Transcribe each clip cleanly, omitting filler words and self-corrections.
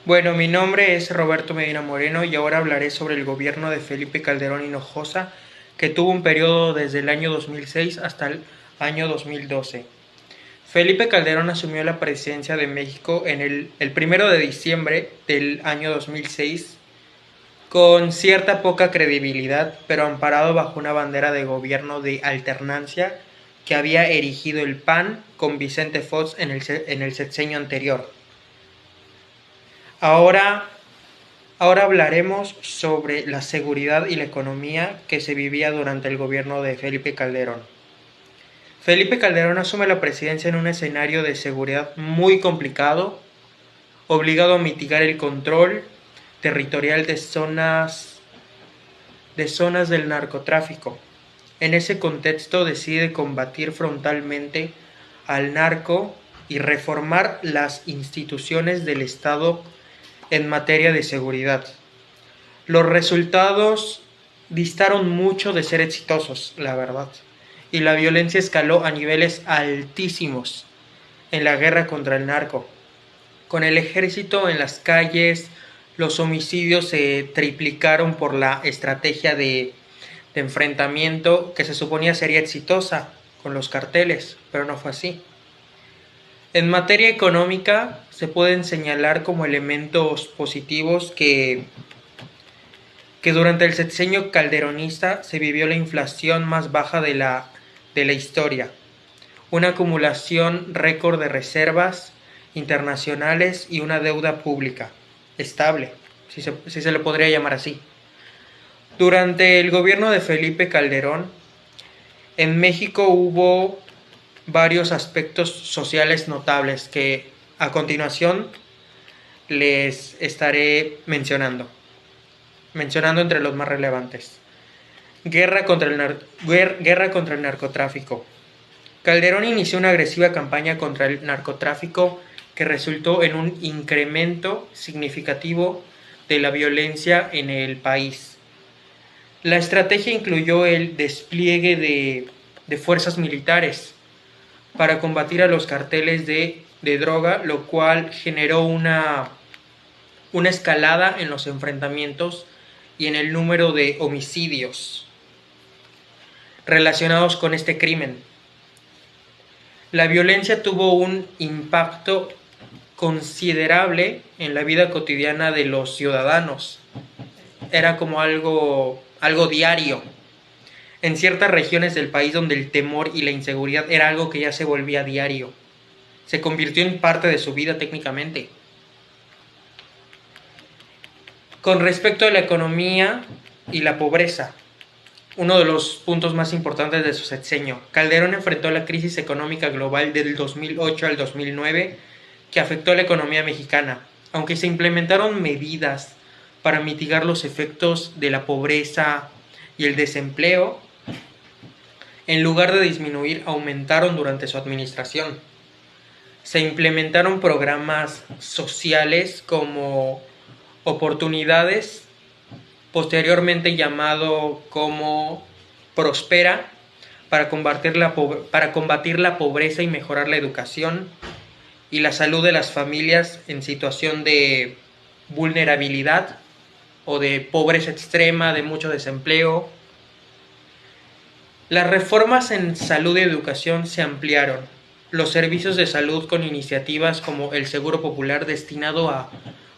Bueno, mi nombre es Roberto Medina Moreno y ahora hablaré sobre el gobierno de Felipe Calderón Hinojosa, que tuvo un periodo desde el año 2006 hasta el año 2012. Felipe Calderón asumió la presidencia de México en el 1 de diciembre del año 2006 con cierta poca credibilidad, pero amparado bajo una bandera de gobierno de alternancia que había erigido el PAN con Vicente Fox en el sexenio anterior. Ahora hablaremos sobre la seguridad y la economía que se vivía durante el gobierno de Felipe Calderón. Felipe Calderón asume la presidencia en un escenario de seguridad muy complicado, obligado a mitigar el control territorial de zonas del narcotráfico. En ese contexto decide combatir frontalmente al narco y reformar las instituciones del Estado en materia de seguridad. Los resultados distaron mucho de ser exitosos, la verdad, y la violencia escaló a niveles altísimos en la guerra contra el narco. Con el ejército en las calles, los homicidios se triplicaron por la estrategia de enfrentamiento que se suponía sería exitosa con los carteles, pero no fue así. En materia económica, se pueden señalar como elementos positivos que durante el sexenio calderonista se vivió la inflación más baja de la historia, una acumulación récord de reservas internacionales y una deuda pública estable, si se le podría llamar así. Durante el gobierno de Felipe Calderón, en México hubo varios aspectos sociales notables que a continuación les estaré mencionando entre los más relevantes. Guerra contra el narcotráfico. Calderón inició una agresiva campaña contra el narcotráfico que resultó en un incremento significativo de la violencia en el país. La estrategia incluyó el despliegue de fuerzas militares para combatir a los carteles de droga, lo cual generó una escalada en los enfrentamientos y en el número de homicidios relacionados con este crimen. La violencia tuvo un impacto considerable en la vida cotidiana de los ciudadanos. Era como algo diario. En ciertas regiones del país donde el temor y la inseguridad era algo que ya se volvía diario. Se convirtió en parte de su vida técnicamente. Con respecto a la economía y la pobreza, uno de los puntos más importantes de su sexenio, Calderón enfrentó la crisis económica global del 2008 al 2009 que afectó a la economía mexicana. Aunque se implementaron medidas para mitigar los efectos de la pobreza y el desempleo, en lugar de disminuir, aumentaron durante su administración. Se implementaron programas sociales como oportunidades, posteriormente llamado como Prospera, para combatir la pobreza y mejorar la educación y la salud de las familias en situación de vulnerabilidad o de pobreza extrema, de mucho desempleo. Las reformas en salud y educación se ampliaron. Los servicios de salud con iniciativas como el Seguro Popular destinado a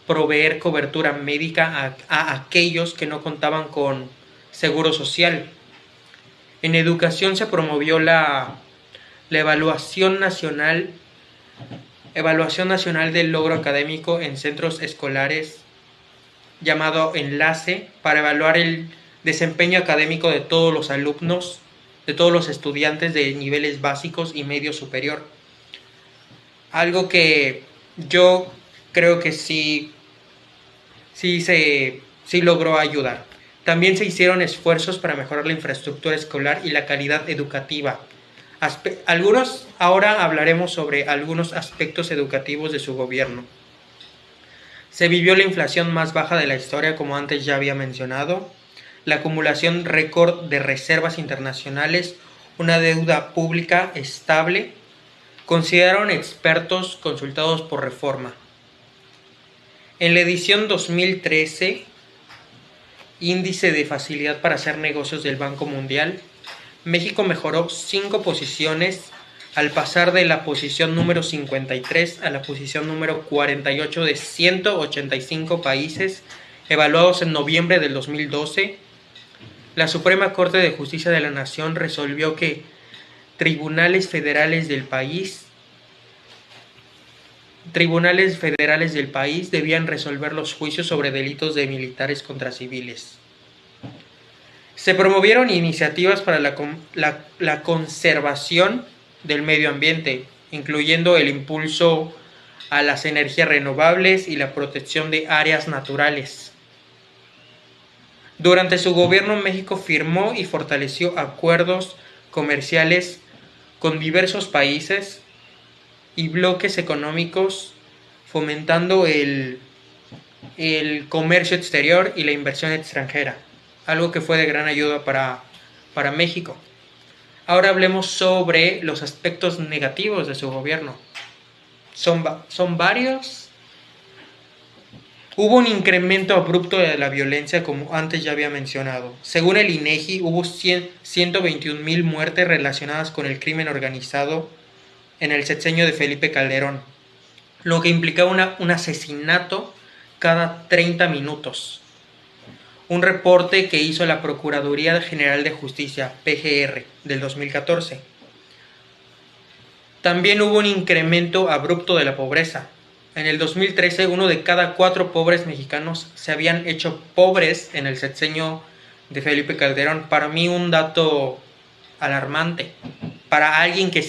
proveer cobertura médica a aquellos que no contaban con seguro social. En educación se promovió la evaluación nacional del logro académico en centros escolares, llamado Enlace, para evaluar el desempeño académico de todos los alumnos, de todos los estudiantes de niveles básicos y medio superior. Algo que yo creo que sí logró ayudar. También se hicieron esfuerzos para mejorar la infraestructura escolar y la calidad educativa. Ahora hablaremos sobre algunos aspectos educativos de su gobierno. Se vivió la inflación más baja de la historia, como antes ya había mencionado, la acumulación récord de reservas internacionales, una deuda pública estable, consideraron expertos consultados por Reforma. En la edición 2013, Índice de Facilidad para Hacer Negocios del Banco Mundial, México mejoró 5 posiciones al pasar de la posición número 53 a la posición número 48 de 185 países evaluados en noviembre del 2012. La Suprema Corte de Justicia de la Nación resolvió que tribunales federales del país debían resolver los juicios sobre delitos de militares contra civiles. Se promovieron iniciativas para la conservación del medio ambiente, incluyendo el impulso a las energías renovables y la protección de áreas naturales. Durante su gobierno, México firmó y fortaleció acuerdos comerciales con diversos países y bloques económicos, fomentando el comercio exterior y la inversión extranjera, algo que fue de gran ayuda para México. Ahora hablemos sobre los aspectos negativos de su gobierno. Son varios. Hubo un incremento abrupto de la violencia, como antes ya había mencionado. Según el INEGI, hubo 121,000 muertes relacionadas con el crimen organizado en el sexenio de Felipe Calderón, lo que implicaba un asesinato cada 30 minutos. Un reporte que hizo la Procuraduría General de Justicia, PGR, del 2014. También hubo un incremento abrupto de la pobreza. En el 2013, 1 de cada 4 pobres mexicanos se habían hecho pobres en el sexenio de Felipe Calderón. Para mí un dato alarmante. Para alguien que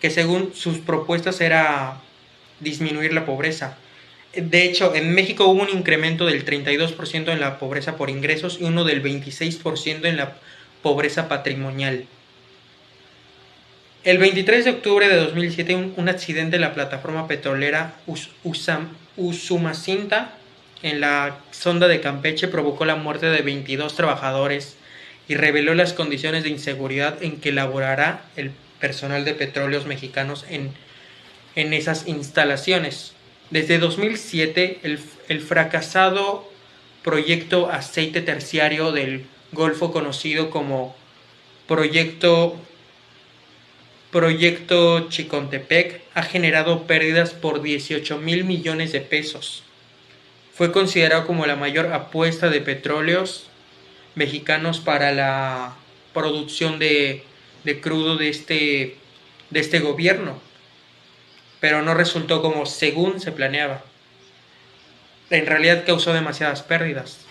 según sus propuestas era disminuir la pobreza. De hecho, en México hubo un incremento del 32% en la pobreza por ingresos y uno del 26% en la pobreza patrimonial. El 23 de octubre de 2007, un accidente en la plataforma petrolera Usumacinta en la sonda de Campeche provocó la muerte de 22 trabajadores y reveló las condiciones de inseguridad en que laborará el personal de Petróleos Mexicanos en esas instalaciones. Desde 2007, el fracasado proyecto Aceite Terciario del Golfo, conocido como Proyecto Chicontepec, ha generado pérdidas por 18,000 millones de pesos. Fue considerado como la mayor apuesta de petróleos mexicanos para la producción de crudo de este gobierno, pero no resultó como según se planeaba. En realidad causó demasiadas pérdidas.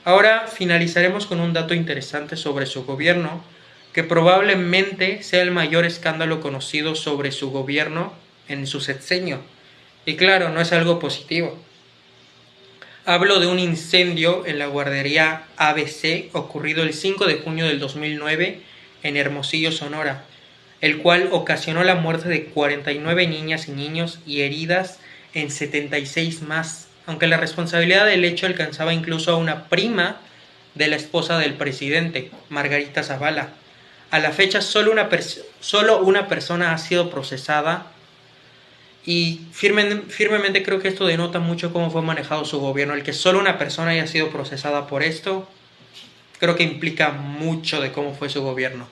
Ahora finalizaremos con un dato interesante sobre su gobierno, que probablemente sea el mayor escándalo conocido sobre su gobierno en su sexenio. Y claro, no es algo positivo. Hablo de un incendio en la guardería ABC ocurrido el 5 de junio del 2009 en Hermosillo, Sonora, el cual ocasionó la muerte de 49 niñas y niños y heridas en 76 más, aunque la responsabilidad del hecho alcanzaba incluso a una prima de la esposa del presidente, Margarita Zavala. A la fecha, solo una persona ha sido procesada y firmemente creo que esto denota mucho cómo fue manejado su gobierno. El que solo una persona haya sido procesada por esto, creo que implica mucho de cómo fue su gobierno.